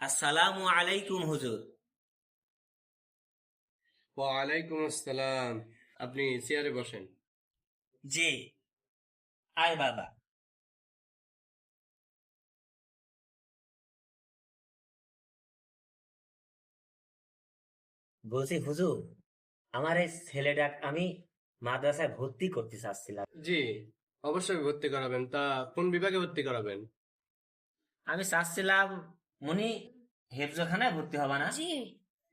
আসসালামু আলাইকুম হুজুর। ওয়ালাইকুম আসসালাম। আপনি চেয়ারে বসেন। জি, আয় বাবা। বলছি হুজুর, আমার এই ছেলেটা আমি মাদ্রাসায় ভর্তি করতে চাচ্ছিলাম। জি, অবশ্যই ভর্তি করাবেন। তা কোন বিভাগে ভর্তি করাবেন? আমি চাচ্ছিলাম উনি হেফজখানায় ভর্তি হবে না? জি,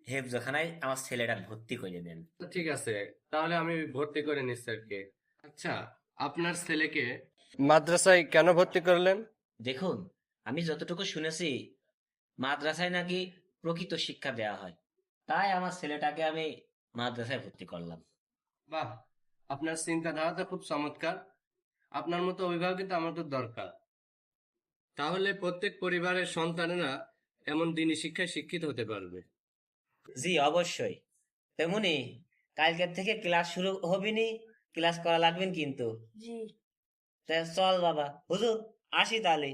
হেফজখানায় আমার ছেলেটা ভর্তি করে দেন। তো ঠিক আছে, তাহলে আমি ভর্তি করে নিচ্ছি স্যারকে। আচ্ছা, আপনার ছেলেকে মাদ্রাসায় কেন ভর্তি করলেন? দেখুন, আমি যতটুকু শুনেছি মাদ্রাসায় নাকি প্রকৃত শিক্ষা দেওয়া হয়, তাই আমার ছেলেটাকে আমি মাদ্রাসায় ভর্তি করলাম। বাহ, আপনার চিন্তাধারা তো খুব চমৎকার। আপনার মতো অভিভাবক কিন্তু আমাদের দরকার। তাহলে প্রত্যেক পরিবারের সন্তানেরা এমন দিনী শিক্ষায় শিক্ষিত হতে পারবে। জি অবশ্যই। তেমনি কালকের থেকে ক্লাস শুরু হবিনি, ক্লাস করা লাগবেন কিন্তু। জি, চল বাবা হুজুর, আসি তাহলে।